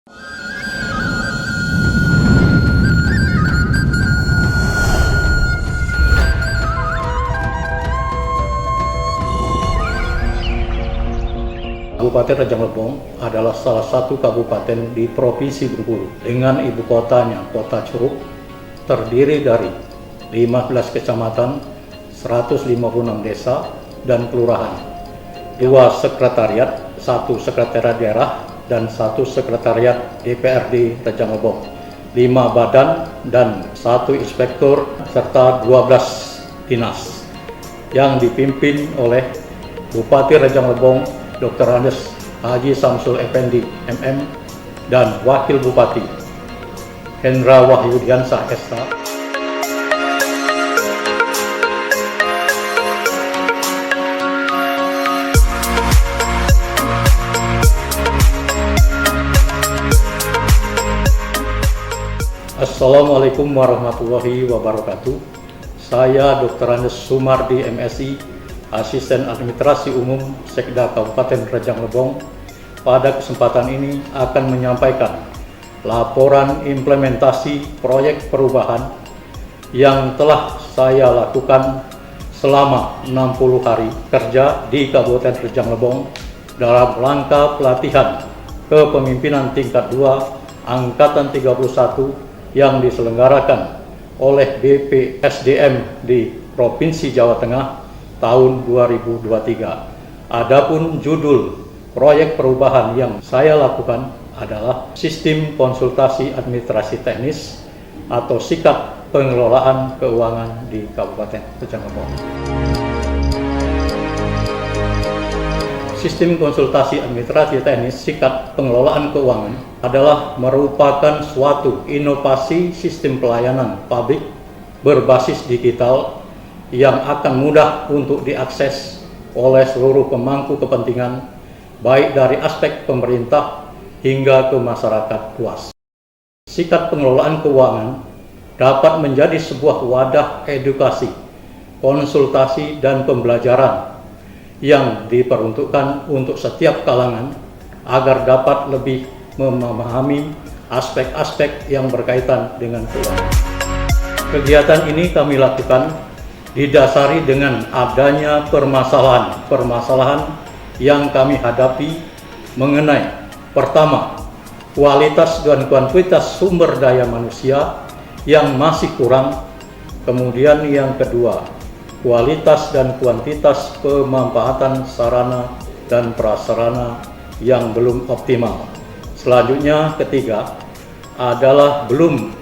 Kabupaten Rejang Lebong adalah salah satu kabupaten di Provinsi Bengkulu dengan ibu kotanya Kota Curug, terdiri dari 15 kecamatan, 156 desa dan kelurahan, 2 sekretariat, 1 sekretariat daerah dan 1 sekretariat DPRD Rejang Lebong, 5 badan dan 1 inspektur serta 12 dinas yang dipimpin oleh Bupati Rejang Lebong Dr. Andes Haji Samsul Effendi MM dan Wakil Bupati Hendra Wahyudiansah SH. Assalamualaikum warahmatullahi wabarakatuh. Saya Dr. Andes Sumardi MSI, Asisten Administrasi Umum Sekda Kabupaten Rejang Lebong, pada kesempatan ini akan menyampaikan laporan implementasi proyek perubahan yang telah saya lakukan selama 60 hari kerja di Kabupaten Rejang Lebong dalam rangka pelatihan kepemimpinan tingkat 2 Angkatan 31 yang diselenggarakan oleh BPSDM di Provinsi Jawa Tengah tahun 2023. Adapun judul proyek perubahan yang saya lakukan adalah Sistem Konsultasi Administrasi Teknis atau Sikap Pengelolaan Keuangan di Kabupaten Rejang Lebong. Sistem Konsultasi Administrasi Teknis Sikap Pengelolaan Keuangan adalah merupakan suatu inovasi sistem pelayanan publik berbasis digital yang akan mudah untuk diakses oleh seluruh pemangku kepentingan, baik dari aspek pemerintah hingga ke masyarakat luas. Sikap pengelolaan keuangan dapat menjadi sebuah wadah edukasi, konsultasi, dan pembelajaran yang diperuntukkan untuk setiap kalangan agar dapat lebih memahami aspek-aspek yang berkaitan dengan keuangan. Kegiatan ini kami lakukan didasari dengan adanya permasalahan yang kami hadapi mengenai pertama, kualitas dan kuantitas sumber daya manusia yang masih kurang, kemudian yang kedua, kualitas dan kuantitas pemanfaatan sarana dan prasarana yang belum optimal. Selanjutnya ketiga adalah belum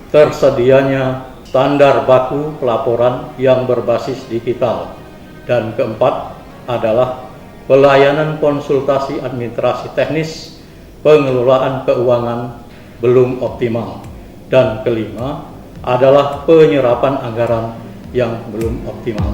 tersedianya standar baku pelaporan yang berbasis digital, dan keempat adalah pelayanan konsultasi administrasi teknis pengelolaan keuangan belum optimal, dan kelima adalah penyerapan anggaran yang belum optimal.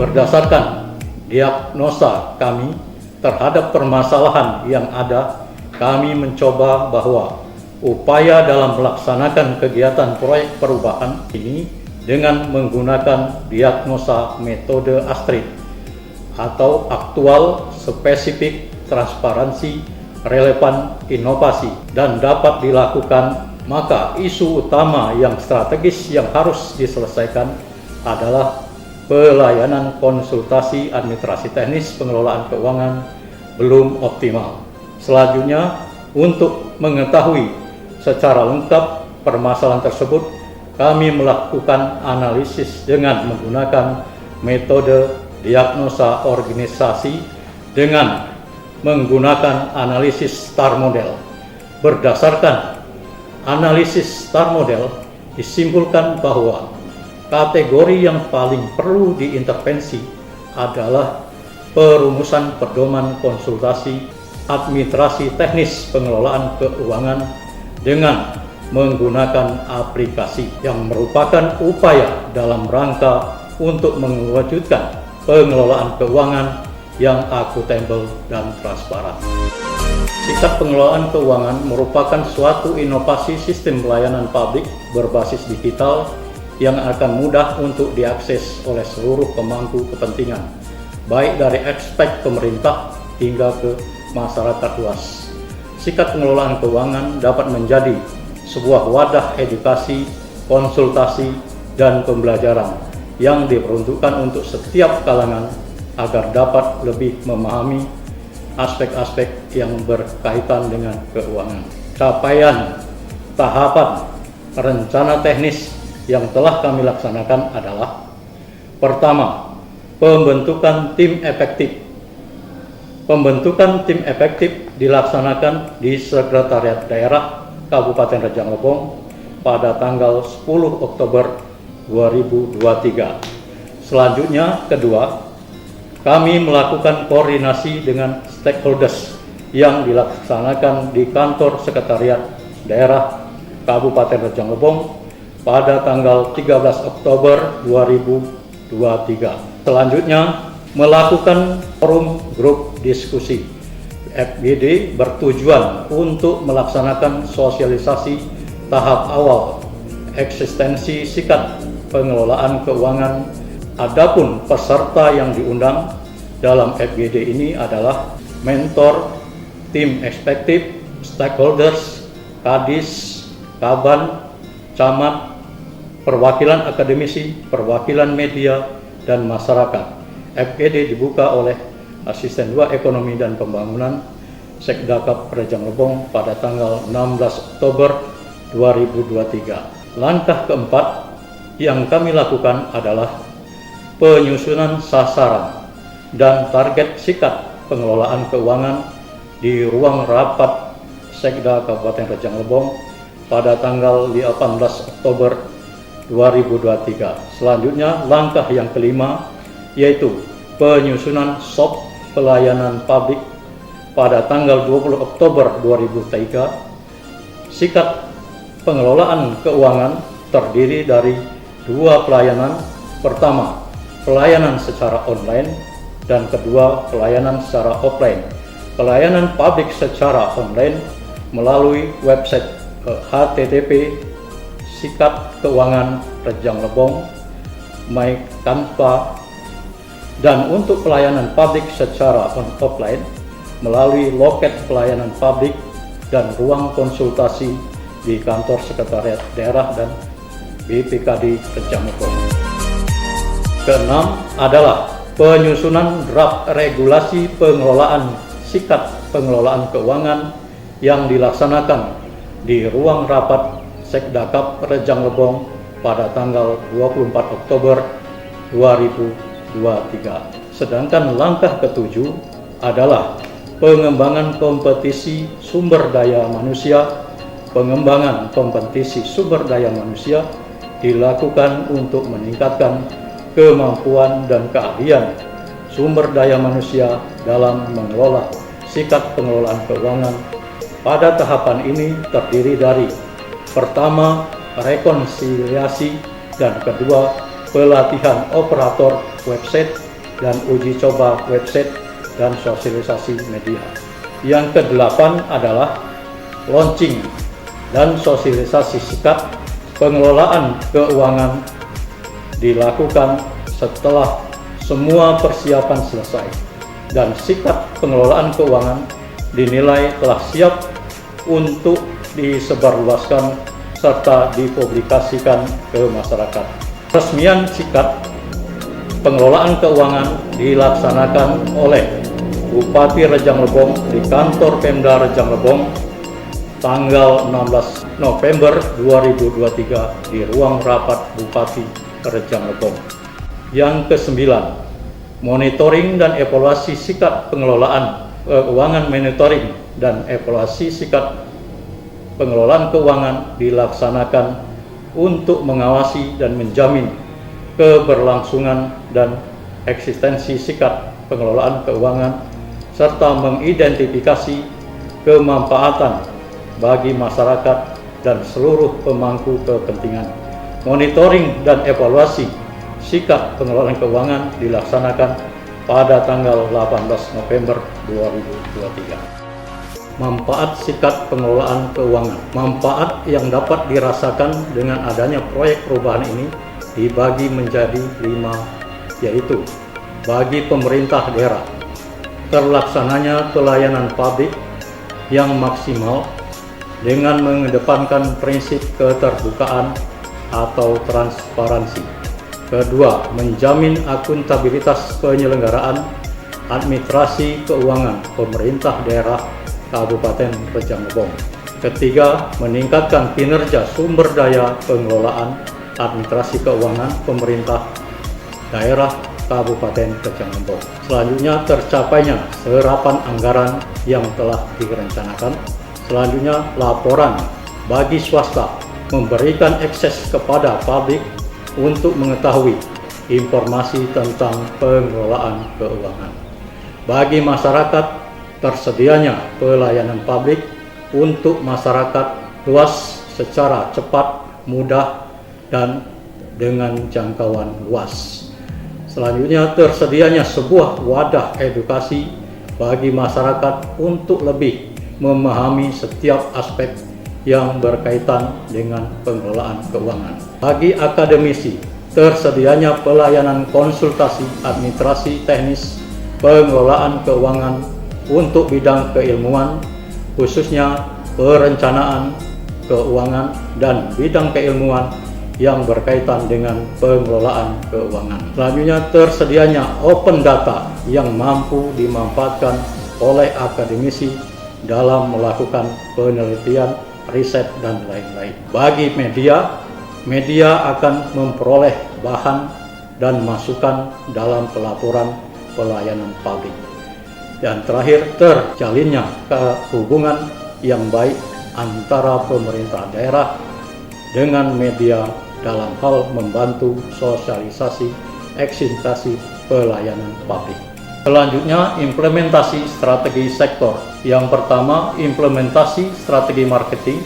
Berdasarkan diagnosa kami terhadap permasalahan yang ada, kami mencoba bahwa upaya dalam melaksanakan kegiatan proyek perubahan ini dengan menggunakan diagnosa metode ASTRID atau aktual, spesifik, transparansi, relevan, inovasi, dan dapat dilakukan. Maka isu utama yang strategis yang harus diselesaikan adalah pelayanan konsultasi administrasi teknis pengelolaan keuangan belum optimal. Selanjutnya, untuk mengetahui secara lengkap permasalahan tersebut, kami melakukan analisis dengan menggunakan metode diagnosa organisasi dengan menggunakan analisis STAR model. Berdasarkan analisis STAR model, disimpulkan bahwa kategori yang paling perlu diintervensi adalah perumusan pedoman konsultasi administrasi teknis pengelolaan keuangan dengan menggunakan aplikasi yang merupakan upaya dalam rangka untuk mewujudkan pengelolaan keuangan yang akuntabel dan transparan. Sikap pengelolaan keuangan merupakan suatu inovasi sistem pelayanan publik berbasis digital yang akan mudah untuk diakses oleh seluruh pemangku kepentingan, baik dari aspek pemerintah hingga ke masyarakat luas. sikat pengelolaan keuangan dapat menjadi sebuah wadah edukasi, konsultasi, dan pembelajaran yang diperuntukkan untuk setiap kalangan agar dapat lebih memahami aspek-aspek yang berkaitan dengan keuangan. Capaian tahapan rencana teknis yang telah kami laksanakan adalah: pertama, pembentukan tim efektif. Pembentukan tim efektif dilaksanakan di Sekretariat Daerah Kabupaten Rejang Lebong pada tanggal 10 Oktober 2023. Selanjutnya, kedua, kami melakukan koordinasi dengan stakeholders yang dilaksanakan di Kantor Sekretariat Daerah Kabupaten Rejang Lebong pada tanggal 13 Oktober 2023. Selanjutnya, melakukan forum grup diskusi. FGD bertujuan untuk melaksanakan sosialisasi tahap awal eksistensi sikat pengelolaan keuangan. Adapun peserta yang diundang dalam FGD ini adalah mentor, tim efektif, stakeholders, kadis, kaban, camat, perwakilan akademisi, perwakilan media, dan masyarakat. FGD dibuka oleh Asisten 2 Ekonomi dan Pembangunan Sekdakap Rejang Lebong pada tanggal 16 Oktober 2023. Langkah keempat yang kami lakukan adalah penyusunan sasaran dan target sikat pengelolaan keuangan di ruang rapat Sekda Kabupaten Rejang Lebong pada tanggal 18 Oktober 2023. Selanjutnya, langkah yang kelima yaitu penyusunan SOP pelayanan publik pada tanggal 20 Oktober 2003. Sikat pengelolaan keuangan terdiri dari dua pelayanan. Pertama, pelayanan secara online, dan kedua, pelayanan secara offline. Pelayanan publik secara online melalui website http sikat keuangan Rejang Lebong My Kanva, dan untuk pelayanan publik secara offline melalui loket pelayanan publik dan ruang konsultasi di Kantor Sekretariat Daerah dan BPKD Rejang Lebong. Keenam adalah penyusunan draft regulasi pengelolaan sikat pengelolaan keuangan yang dilaksanakan di ruang rapat Sekdakap Rejang Lebong pada tanggal 24 Oktober 2023. Sedangkan langkah ketujuh adalah pengembangan kompetisi sumber daya manusia. Pengembangan kompetisi sumber daya manusia dilakukan untuk meningkatkan kemampuan dan keahlian sumber daya manusia dalam mengelola sikat pengelolaan keuangan. Pada tahapan ini terdiri dari: pertama, rekonsiliasi, dan kedua, pelatihan operator website dan uji coba website dan sosialisasi media. Yang kedelapan adalah launching dan sosialisasi sikat pengelolaan keuangan dilakukan setelah semua persiapan selesai dan sikat pengelolaan keuangan dinilai telah siap untuk disebarluaskan serta dipublikasikan ke masyarakat. Resmian sikat pengelolaan keuangan dilaksanakan oleh Bupati Rejang Lebong di Kantor Pemda Rejang Lebong tanggal 16 November 2023 di ruang rapat Bupati Rejang Lebong. Yang kesembilan, monitoring dan evaluasi sikat pengelolaan keuangan. Monitoring dan evaluasi sikat pengelolaan keuangan dilaksanakan untuk mengawasi dan menjamin keberlangsungan dan eksistensi sikat pengelolaan keuangan serta mengidentifikasi kemanfaatan bagi masyarakat dan seluruh pemangku kepentingan. Monitoring dan evaluasi sikat pengelolaan keuangan dilaksanakan pada tanggal 18 November 2023. Manfaat sikat pengelolaan keuangan. Manfaat yang dapat dirasakan dengan adanya proyek perubahan ini dibagi menjadi 5, yaitu bagi pemerintah daerah, terlaksananya pelayanan publik yang maksimal dengan mengedepankan prinsip keterbukaan atau transparansi. Kedua, menjamin akuntabilitas penyelenggaraan administrasi keuangan pemerintah daerah Kabupaten Rejang Lebong. Ketiga, meningkatkan kinerja sumber daya pengelolaan administrasi keuangan pemerintah daerah Kabupaten Rejang Lebong. Selanjutnya, tercapainya serapan anggaran yang telah direncanakan. Selanjutnya, laporan bagi swasta memberikan akses kepada publik untuk mengetahui informasi tentang pengelolaan keuangan. Bagi masyarakat, tersedianya pelayanan publik untuk masyarakat luas secara cepat, mudah, dan dengan jangkauan luas. Selanjutnya, tersedianya sebuah wadah edukasi bagi masyarakat untuk lebih memahami setiap aspek yang berkaitan dengan pengelolaan keuangan. Bagi akademisi, tersedianya pelayanan konsultasi administrasi teknis pengelolaan keuangan untuk bidang keilmuan, khususnya perencanaan keuangan dan bidang keilmuan yang berkaitan dengan pengelolaan keuangan. Selanjutnya, tersedianya open data yang mampu dimanfaatkan oleh akademisi dalam melakukan penelitian, riset, dan lain-lain. Bagi media akan memperoleh bahan dan masukan dalam pelaporan pelayanan publik. Dan terakhir, terjalinnya hubungan yang baik antara pemerintah daerah dengan media dalam hal membantu sosialisasi ekstensi pelayanan publik. Selanjutnya, implementasi strategi sektor. Yang pertama, implementasi strategi marketing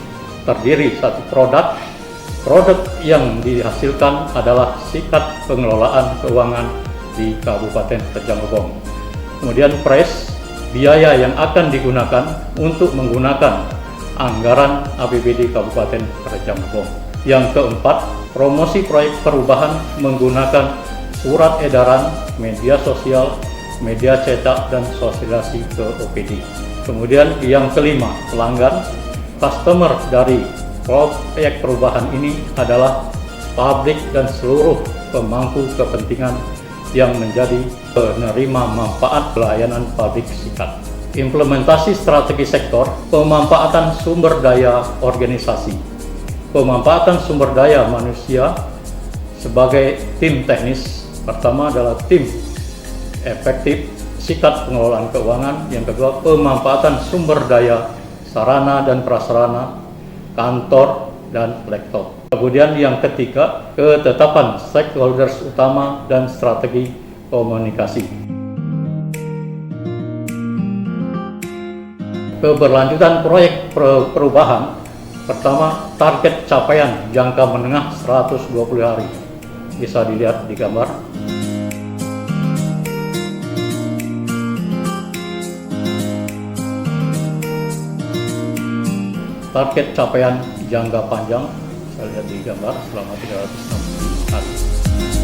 terdiri satu produk. Produk yang dihasilkan adalah sikat pengelolaan keuangan di Kabupaten Rejang Lebong. Kemudian price, biaya yang akan digunakan untuk menggunakan anggaran APBD Kabupaten Rejang Lebong. Yang keempat, promosi proyek perubahan menggunakan surat edaran, media sosial, media cetak, dan sosialisasi ke OPD. Kemudian yang kelima, pelanggan. Customer dari proyek perubahan ini adalah publik dan seluruh pemangku kepentingan yang menjadi penerima manfaat pelayanan publik sikat. Implementasi strategi sektor, pemanfaatan sumber daya organisasi, pemanfaatan sumber daya manusia sebagai tim teknis. Pertama adalah tim efektif sikat pengelolaan keuangan. Yang kedua, pemanfaatan sumber daya sarana dan prasarana, kantor, dan laptop. Kemudian yang ketiga, ketetapan stakeholders utama dan strategi komunikasi. Keberlanjutan proyek perubahan. Pertama, target capaian jangka menengah 120 hari. Bisa dilihat di gambar. Target capaian jangka panjang, saya lihat di gambar, selama 360 hari.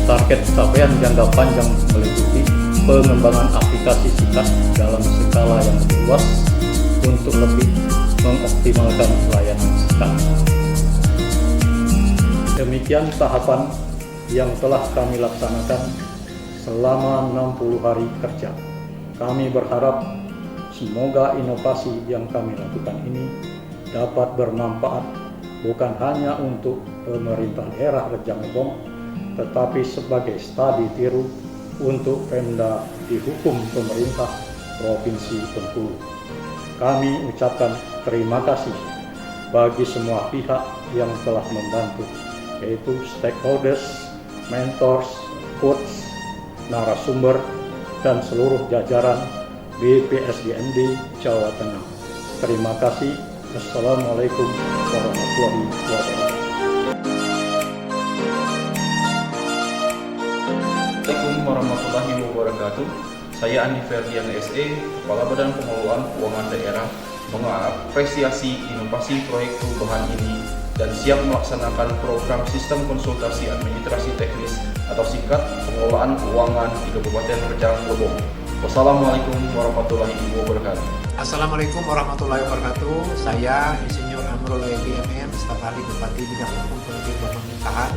Target capaian jangka panjang meliputi pengembangan aplikasi sikat dalam skala yang lebih luas untuk lebih mengoptimalkan pelayanan sikat. Demikian tahapan yang telah kami laksanakan selama 60 hari kerja. Kami berharap semoga inovasi yang kami lakukan ini dapat bermanfaat bukan hanya untuk pemerintah daerah Rejang Lebong, tetapi sebagai studi tiru untuk Pemda di hukum pemerintah Provinsi Bengkulu. Kami ucapkan terima kasih bagi semua pihak yang telah membantu, yaitu stakeholders, mentors, coach, narasumber, dan seluruh jajaran BPSDMD Jawa Tengah. Terima kasih. Assalamualaikum warahmatullahi wabarakatuh. Assalamualaikum warahmatullahi wabarakatuh. Saya Andi Ferdian SE, Kepala Badan Pengelolaan Keuangan Daerah, mengapresiasi inovasi proyek perubahan ini dan siap melaksanakan program Sistem Konsultasi Administrasi Teknis atau SIKAT Pengelolaan Keuangan di Kabupaten Rejang Lebong. Wassalamualaikum warahmatullahi wabarakatuh. Assalamualaikum warahmatullahi wabarakatuh. Saya Insinyur Amrul Wahyudi MM, staf ahli Bupati Bidang Hukum Politik dan Pemerintahan,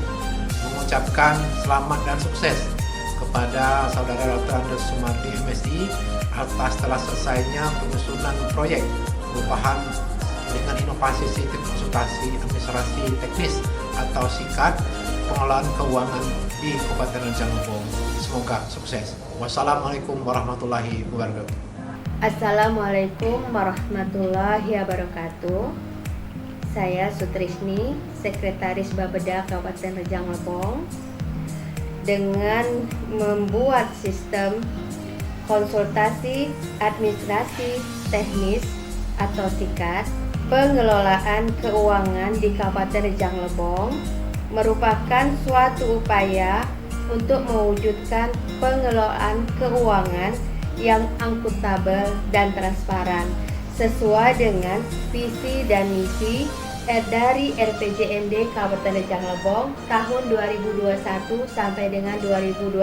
mengucapkan selamat dan sukses kepada Saudara Dr. Andes Sumardi MSI atas telah selesainya penyusunan proyek perubahan dengan inovasi sistem konsultasi administrasi teknis atau SIKAT pengelolaan keuangan di Kabupaten Rejang Lebong. Semoga sukses. Wassalamualaikum warahmatullahi wabarakatuh. Assalamualaikum warahmatullahi wabarakatuh. Saya Sutrisni, Sekretaris Bapeda Kabupaten Rejang Lebong. Dengan membuat sistem konsultasi administrasi teknis atau SIKAT, pengelolaan keuangan di Kabupaten Rejang Lebong merupakan suatu upaya untuk mewujudkan pengelolaan keuangan yang akuntabel dan transparan sesuai dengan visi dan misi dari RPJMD Kabupaten Rejang Lebong tahun 2021 sampai dengan 2026,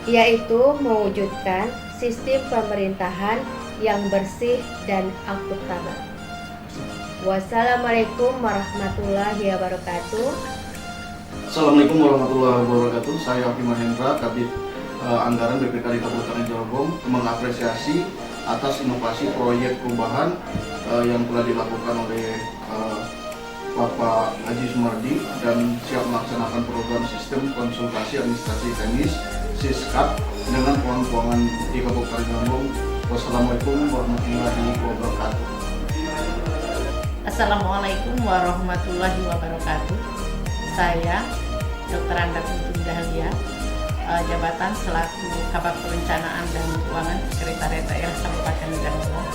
yaitu mewujudkan sistem pemerintahan yang bersih dan akuntabel. Wassalamualaikum warahmatullahi wabarakatuh. Assalamualaikum warahmatullahi wabarakatuh. Saya Abdi Mahendra, Kabid Anggaran BPKD Kabupaten Rejang Lebong, mengapresiasi atas inovasi proyek perubahan yang telah dilakukan oleh Bapak Haji Sumardi dan siap melaksanakan program sistem konsultasi administrasi teknis SISKAT dengan keuangan di Kabupaten Rejang Lebong. Wassalamualaikum warahmatullahi wabarakatuh. Assalamualaikum warahmatullahi wabarakatuh. Saya Dr. Anda Kuntum Dahlia, jabatan selaku Kabak Perencanaan dan Keuangan Sekretariat Daerah Kabupaten Rejang Lebong,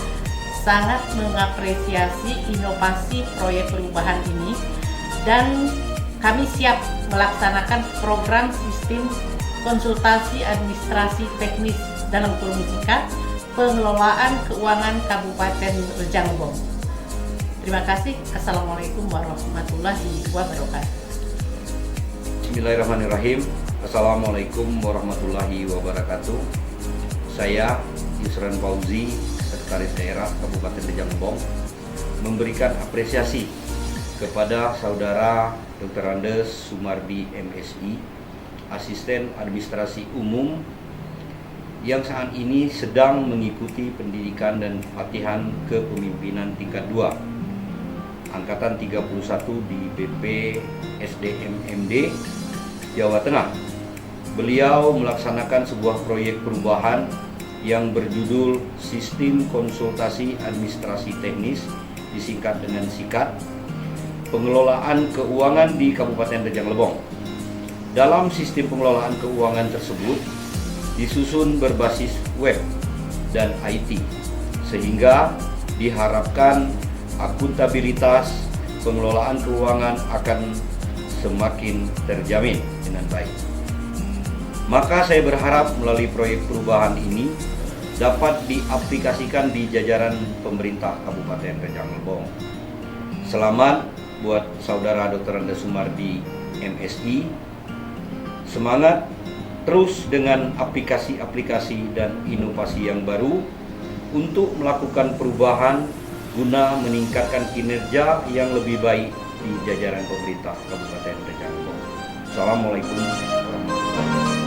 sangat mengapresiasi inovasi proyek perubahan ini dan kami siap melaksanakan program sistem konsultasi administrasi teknis dalam kurung SIKAT pengelolaan keuangan Kabupaten Rejang Lebong. Terima kasih. Assalamualaikum warahmatullahi wabarakatuh. Bismillahirrahmanirrahim. Assalamualaikum warahmatullahi wabarakatuh. Saya Yusran Fauzi, Sekretaris Daerah Kabupaten Rejang Lebong, memberikan apresiasi kepada Saudara Dr. Andes Sumardi MSI, Asisten Administrasi Umum, yang saat ini sedang mengikuti pendidikan dan pelatihan kepemimpinan tingkat 2 Angkatan 31 di BP SDM MD Jawa Tengah. Beliau melaksanakan sebuah proyek perubahan yang berjudul Sistem Konsultasi Administrasi Teknis, disingkat dengan SIKAT, pengelolaan keuangan di Kabupaten Rejang Lebong. Dalam sistem pengelolaan keuangan tersebut disusun berbasis web dan IT, sehingga diharapkan akuntabilitas pengelolaan keuangan akan semakin terjamin dengan baik. Maka saya berharap melalui proyek perubahan ini dapat diaplikasikan di jajaran pemerintah Kabupaten Rejang Lebong. Selamat buat Saudara Dr. Andes Sumardi MSI. Semangat terus dengan aplikasi-aplikasi dan inovasi yang baru untuk melakukan perubahan guna meningkatkan kinerja yang lebih baik di jajaran pemerintah Kabupaten Rejang Lebong. Assalamualaikum warahmatullahi wabarakatuh.